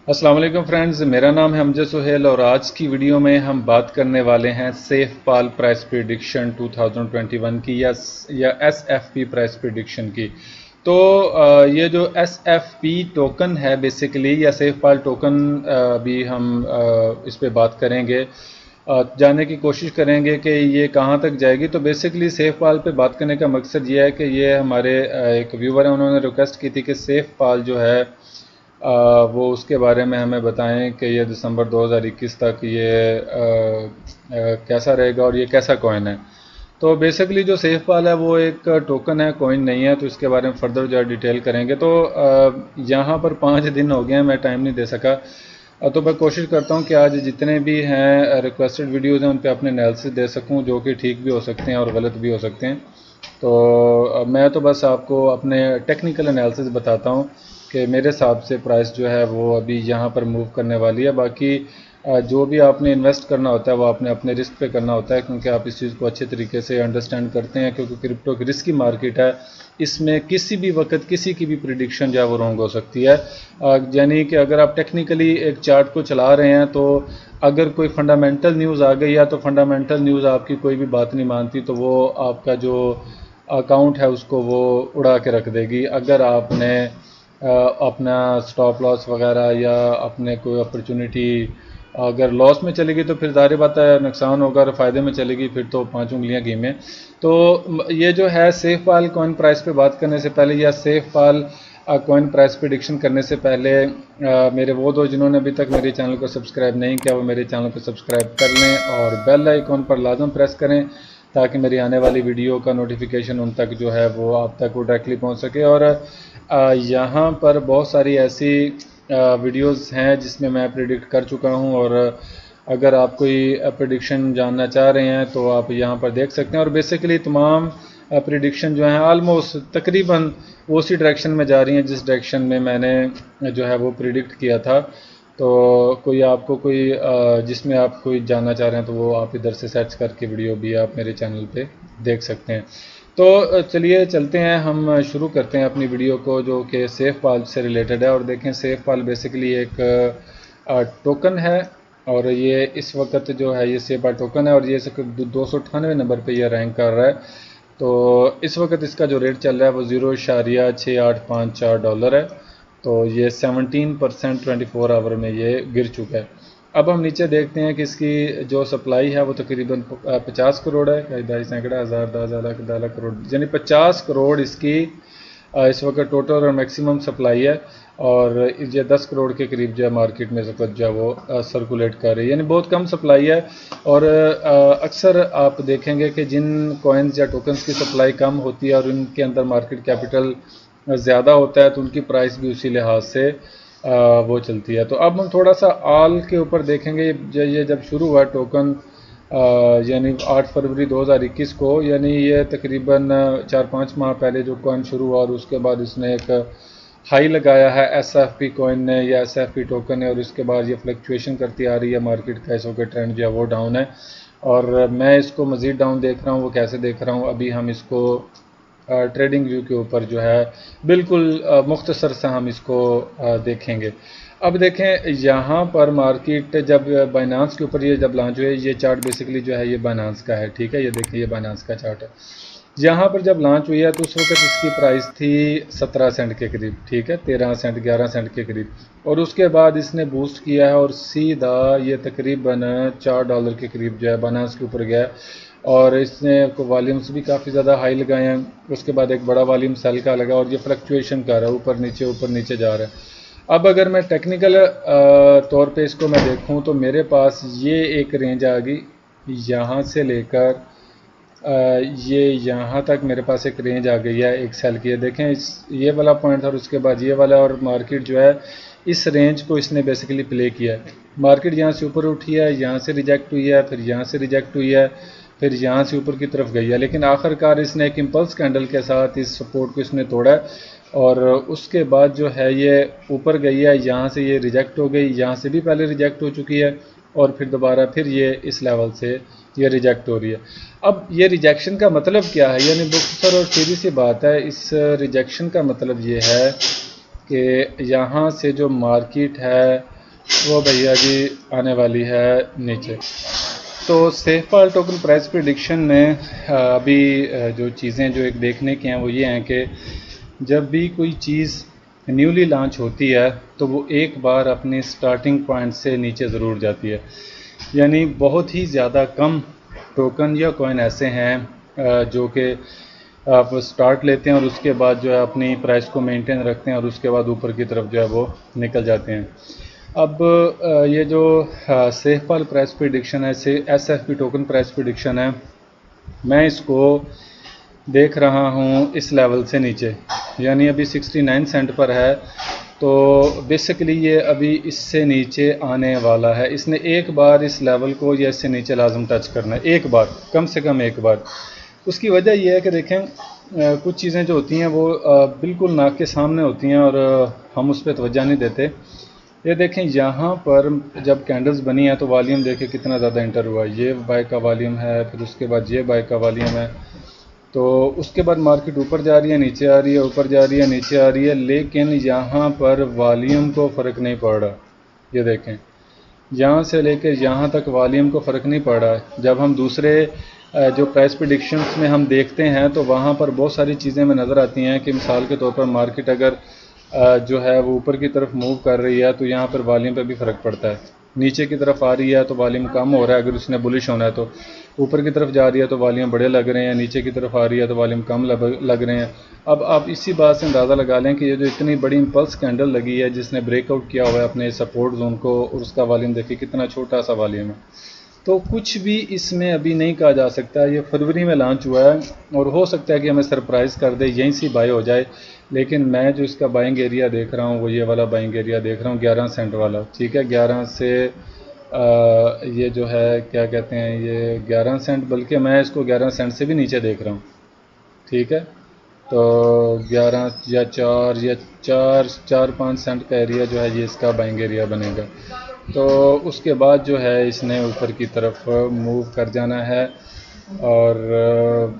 السلام علیکم فرینڈز، میرا نام ہے امجد سہیل اور آج کی ویڈیو میں ہم بات کرنے والے ہیں سیف پال پرائس پریڈکشن 2021 کی یا S F P price prediction کی۔ تو یہ جو ایس ایف پی ٹوکن ہے بیسیکلی یا سیف پال ٹوکن بھی ہم اس پہ بات کریں گے، جاننے کی کوشش کریں گے کہ یہ کہاں تک جائے گی۔ تو بیسیکلی سیف پال پہ بات کرنے کا مقصد یہ ہے کہ یہ ہمارے ایک ویور ہیں، انہوں نے ریکویسٹ کی تھی کہ سیف پال جو ہے وہ اس کے بارے میں ہمیں بتائیں کہ یہ دسمبر 2021 تک یہ کیسا رہے گا اور یہ کیسا کوئن ہے۔ تو بیسیکلی جو سیف پال ہے وہ ایک ٹوکن ہے، کوئن نہیں ہے، تو اس کے بارے میں فردر جو ہے ڈیٹیل کریں گے۔ تو یہاں پر 5 دن ہو گئے ہیں، میں ٹائم نہیں دے سکا، تو میں کوشش کرتا ہوں کہ آج جتنے بھی ہیں ریکویسٹڈ ویڈیوز ہیں ان پہ اپنے انالیسس دے سکوں، جو کہ ٹھیک بھی ہو سکتے ہیں اور غلط بھی ہو سکتے ہیں۔ تو میں تو بس آپ کو اپنے ٹیکنیکل انالیسس بتاتا ہوں کہ میرے حساب سے پرائس جو ہے وہ ابھی یہاں پر موو کرنے والی ہے۔ باقی جو بھی آپ نے انویسٹ کرنا ہوتا ہے وہ آپ نے اپنے رسک پہ کرنا ہوتا ہے، کیونکہ آپ اس چیز کو اچھے طریقے سے انڈرسٹینڈ کرتے ہیں، کیونکہ کرپٹو کی رسکی مارکیٹ ہے، اس میں کسی بھی وقت کسی کی بھی پریڈکشن جو ہے وہ رونگ ہو سکتی ہے۔ یعنی کہ اگر آپ ٹیکنیکلی ایک چارٹ کو چلا رہے ہیں تو اگر کوئی فنڈامنٹل نیوز آ گئی ہے تو فنڈامنٹل نیوز آپ کی کوئی بھی بات نہیں مانتی، تو وہ آپ کا جو اکاؤنٹ ہے اس کو وہ اڑا کے رکھ دے گی۔ اگر آپ نے اپنا سٹاپ لاس وغیرہ یا اپنے کوئی اپرچونٹی اگر لاس میں چلے گی تو پھر ظاہر بات ہے نقصان ہوگا، اور فائدے میں چلے گی پھر تو 5 انگلیاں گیمیں۔ تو یہ جو ہے سیف پال کوئن پرائس پہ بات کرنے سے پہلے یا سیف پال کوئن پرائس پریڈکشن کرنے سے پہلے میرے وہ دو جنہوں نے ابھی تک میرے چینل کو سبسکرائب نہیں کیا وہ میرے چینل کو سبسکرائب کر لیں اور بیل آئیکن پر لازم پریس کریں، تاکہ میری آنے والی ویڈیو کا نوٹیفیکیشن ان تک جو ہے وہ آپ تک وہ ڈائریکٹلی پہنچ سکے۔ اور یہاں پر بہت ساری ایسی ویڈیوز ہیں جس میں میں پریڈکٹ کر چکا ہوں، اور اگر آپ کوئی پریڈکشن جاننا چاہ رہے ہیں تو آپ یہاں پر دیکھ سکتے ہیں۔ اور بیسیکلی تمام پریڈکشن جو ہیں آلموسٹ تقریباً اسی ڈائریکشن میں جا رہی ہیں جس ڈائریکشن میں میں نے جو ہے وہ پریڈکٹ کیا تھا۔ تو کوئی آپ کو کوئی جس میں آپ کوئی جاننا چاہ رہے ہیں تو وہ آپ ادھر سے سرچ کر کے ویڈیو بھی آپ میرے چینل پہ دیکھ سکتے ہیں۔ تو چلیے چلتے ہیں، ہم شروع کرتے ہیں اپنی ویڈیو کو جو کہ سیف پال سے ریلیٹڈ ہے۔ اور دیکھیں سیف پال بیسیکلی ایک ٹوکن ہے، اور یہ اس وقت جو ہے یہ سیف پال ٹوکن ہے، اور یہ 298 نمبر پہ یہ رینک کر رہا ہے۔ تو اس وقت اس کا جو ریٹ چل رہا ہے وہ $0.6854 ہے۔ تو یہ 17% 24 آور میں یہ گر چکا ہے۔ اب ہم نیچے دیکھتے ہیں کہ اس کی جو سپلائی ہے وہ تقریباً 50 کروڑ ہے، 10 کروڑ یعنی 50 کروڑ اس کی اس وقت ٹوٹل اور میکسیمم سپلائی ہے، اور یہ 10 کروڑ کے قریب جو ہے مارکیٹ میں اس وقت جو ہے وہ سرکولیٹ کر رہی ہے، یعنی بہت کم سپلائی ہے۔ اور اکثر آپ دیکھیں گے کہ جن کوئنز یا ٹوکنز کی سپلائی کم ہوتی ہے اور ان کے اندر مارکیٹ کیپٹل زیادہ ہوتا ہے تو ان کی پرائس بھی اسی لحاظ سے وہ چلتی ہے۔ تو اب ہم تھوڑا سا آل کے اوپر دیکھیں گے۔ یہ جب شروع ہوا ٹوکن یعنی 8 فروری 2021 کو، یعنی یہ تقریباً 4-5 ماہ پہلے جو کوئن شروع ہوا، اور اس کے بعد اس نے ایک ہائی لگایا ہے ایس ایف پی کوئن نے یا ایس ایف پی ٹوکن نے، اور اس کے بعد یہ فلکچویشن کرتی آ رہی ہے مارکیٹ کا، اس وقت ٹرینڈ جو ہے وہ ڈاؤن ہے، اور میں اس کو مزید ڈاؤن دیکھ رہا ہوں۔ وہ کیسے دیکھ رہا ہوں ابھی ہم اس کو ٹریڈنگ ویو کے اوپر جو ہے بالکل مختصر سے ہم اس کو دیکھیں گے۔ اب دیکھیں یہاں پر مارکیٹ جب بائنانس کے اوپر یہ جب لانچ ہوئے، یہ چارٹ بیسیکلی جو ہے یہ بائنانس کا ہے، ٹھیک ہے، یہ دیکھیں یہ بائنانس کا چارٹ ہے۔ یہاں پر جب لانچ ہوئی ہے تو اس وقت اس کی پرائس تھی 17 سینٹ کے قریب، ٹھیک ہے، 13 سینٹ 11 سینٹ کے قریب، اور اس کے بعد اس نے بوسٹ کیا ہے اور سیدھا یہ تقریباً $4 کے قریب جو ہے بائنانس کے اوپر گیا، اور اس نے والیومز بھی کافی زیادہ ہائی لگائے ہیں۔ اس کے بعد ایک بڑا والیوم سیل کا لگا اور یہ فلکچویشن کر رہا ہے، اوپر نیچے جا رہا ہے۔ اب اگر میں ٹیکنیکل طور پہ اس کو میں دیکھوں تو میرے پاس یہ ایک رینج آ گئی، یہاں سے لے کر یہ یہاں تک میرے پاس ایک رینج آ گئی ہے ایک سیل کی ہے۔ دیکھیں یہ والا پوائنٹ تھا اور اس کے بعد یہ والا، اور مارکیٹ جو ہے اس رینج کو اس نے بیسیکلی پلے کیا ہے۔ مارکیٹ یہاں سے اوپر اٹھی ہے، یہاں سے ریجیکٹ ہوئی ہے، پھر یہاں سے ریجیکٹ ہوئی ہے، پھر یہاں سے اوپر کی طرف گئی ہے، لیکن آخر کار اس نے ایک امپلس کینڈل کے ساتھ اس سپورٹ کو اس نے توڑا ہے، اور اس کے بعد جو ہے یہ اوپر گئی ہے، یہاں سے یہ ریجیکٹ ہو گئی، یہاں سے بھی پہلے ریجیکٹ ہو چکی ہے، اور پھر دوبارہ پھر یہ اس لیول سے یہ ریجیکٹ ہو رہی ہے۔ اب یہ ریجیکشن کا مطلب کیا ہے؟ یعنی مختصر اور سیدھی سی بات ہے، اس ریجیکشن کا مطلب یہ ہے کہ یہاں سے جو مارکیٹ ہے وہ بھیا جی آنے والی ہے نیچے. تو سیف پال ٹوکن پرائس پریڈکشن میں ابھی جو چیزیں جو ایک دیکھنے کی ہیں وہ یہ ہیں کہ جب بھی کوئی چیز نیولی لانچ ہوتی ہے تو وہ ایک بار اپنے سٹارٹنگ پوائنٹ سے نیچے ضرور جاتی ہے. یعنی بہت ہی زیادہ کم ٹوکن یا کوئن ایسے ہیں جو کہ آپ سٹارٹ لیتے ہیں اور اس کے بعد جو ہے اپنی پرائس کو مینٹین رکھتے ہیں اور اس کے بعد اوپر کی طرف جو ہے وہ نکل جاتے ہیں. اب یہ جو سیف پال پرائس پریڈکشن ہے SFP ٹوکن پرائس پریڈکشن ہے، میں اس کو دیکھ رہا ہوں اس لیول سے نیچے، یعنی ابھی 69 سینٹ پر ہے. تو بیسیکلی یہ ابھی اس سے نیچے آنے والا ہے. اس نے ایک بار اس لیول کو یا اس سے نیچے لازم ٹچ کرنا ہے، ایک بار، کم سے کم ایک بار. اس کی وجہ یہ ہے کہ دیکھیں کچھ چیزیں جو ہوتی ہیں وہ بالکل ناک کے سامنے ہوتی ہیں اور ہم اس پہ توجہ نہیں دیتے. یہ دیکھیں یہاں پر جب کینڈلز بنی ہیں تو والیوم دیکھیں کتنا زیادہ انٹر ہوا ہے. یہ بائی کا والیوم ہے، پھر اس کے بعد یہ بائی کا والیوم ہے. تو اس کے بعد مارکیٹ اوپر جا رہی ہے، نیچے آ رہی ہے، اوپر جا رہی ہے، نیچے آ رہی ہے، لیکن یہاں پر والیوم کو فرق نہیں پڑ رہا. یہ دیکھیں یہاں سے لے کے یہاں تک والیوم کو فرق نہیں پڑ رہا. جب ہم دوسرے جو پرائس پریڈکشنز میں ہم دیکھتے ہیں تو وہاں پر بہت ساری چیزیں میں نظر آتی ہیں کہ مثال کے طور پر مارکیٹ اگر جو ہے وہ اوپر کی طرف موو کر رہی ہے تو یہاں پر والیوم پہ بھی فرق پڑتا ہے. نیچے کی طرف آ رہی ہے تو والیوم کم ہو رہا ہے اگر اس نے بلش ہونا ہے تو. اوپر کی طرف جا رہی ہے تو والیوم بڑے لگ رہے ہیں، نیچے کی طرف آ رہی ہے تو والیوم کم لگ رہے ہیں. اب آپ اسی بات سے اندازہ لگا لیں کہ یہ جو اتنی بڑی امپلس کینڈل لگی ہے جس نے بریک آؤٹ کیا ہوا ہے اپنے سپورٹ زون کو، اور اس کا والیوم دیکھیں کتنا چھوٹا سا والیوم ہے. تو کچھ بھی اس میں ابھی نہیں کہا جا سکتا. یہ فروری میں لانچ ہوا ہے اور ہو سکتا ہے کہ ہمیں سرپرائز کر دے، یہیں سے بائی ہو جائے. لیکن میں جو اس کا بائنگ ایریا دیکھ رہا ہوں وہ یہ والا بائنگ ایریا دیکھ رہا ہوں 11 سینٹ والا. ٹھیک ہے، 11 سے یہ جو ہے کیا کہتے ہیں، یہ 11 سینٹ، بلکہ میں اس کو 11 سینٹ سے بھی نیچے دیکھ رہا ہوں. ٹھیک ہے، تو 11 یا 4-5 سینٹ کا ایریا جو ہے یہ اس کا بائنگ ایریا بنے گا. تو اس کے بعد جو ہے اس نے اوپر کی طرف موو کر جانا ہے. اور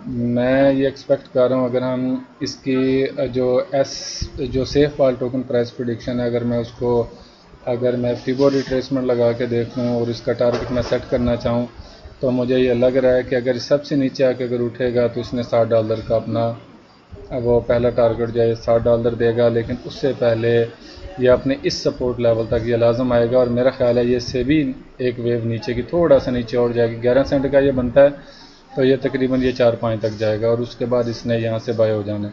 میں یہ ایکسپیکٹ کر رہا ہوں اگر ہم اس کی جو سیف پال ٹوکن پرائس پریڈکشن ہے اگر میں فیبو ریٹریسمنٹ لگا کے دیکھوں اور اس کا ٹارگٹ میں سیٹ کرنا چاہوں تو مجھے یہ لگ رہا ہے کہ اگر سب سے نیچے آ کے اگر اٹھے گا تو اس نے $60 کا اپنا وہ پہلا ٹارگٹ جو ہے $60 دے گا. لیکن اس سے پہلے یہ اپنے اس سپورٹ لیول تک یہ لازم آئے گا اور میرا خیال ہے یہ سے بھی ایک ویو نیچے کی تھوڑا سا نیچے اور جائے گی. 11 سینٹ کا یہ بنتا ہے تو یہ تقریباً یہ 4-5 تک جائے گا اور اس کے بعد اس نے یہاں سے بائی ہو جانا ہے.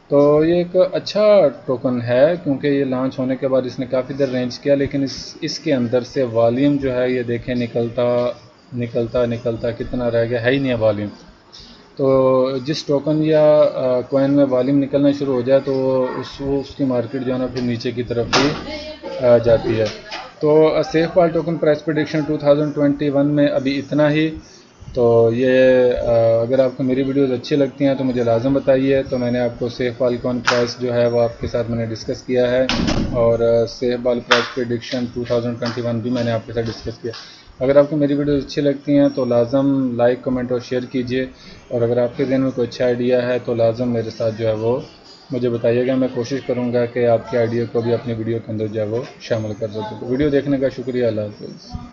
تو یہ ایک اچھا ٹوکن ہے کیونکہ یہ لانچ ہونے کے بعد اس نے کافی دیر رینج کیا، لیکن اس کے اندر سے والیوم جو ہے یہ دیکھیں نکلتا کتنا رہ گیا، ہے ہی نہیں والیوم. تو جس ٹوکن یا کوئن میں والیوم نکلنا شروع ہو جائے تو اس کی مارکیٹ جو ہے نا پھر نیچے کی طرف بھی جاتی ہے. تو سیف پال ٹوکن پرائس پریڈکشن 2021 میں ابھی اتنا ہی. تو یہ اگر آپ کو میری ویڈیوز اچھی لگتی ہیں تو مجھے لازم بتائیے. تو میں نے آپ کو سیف پال کون پرائس جو ہے وہ آپ کے ساتھ میں نے ڈسکس کیا ہے، اور سیف پال پرائس پریڈکشن 2021 بھی میں نے آپ کے ساتھ ڈسکس کیا. اگر آپ کو میری ویڈیوز اچھی لگتی ہیں تو لازم لائک، کمنٹ اور شیئر کیجئے. اور اگر آپ کے ذہن میں کوئی اچھا آئیڈیا ہے تو لازم میرے ساتھ جو ہے وہ مجھے بتائیے گا. میں کوشش کروں گا کہ آپ کے آئیڈیا کو بھی اپنی ویڈیو کے اندر جو ہے وہ شامل کر سکوں. ویڈیو دیکھنے کا شکریہ. اللہ حافظ.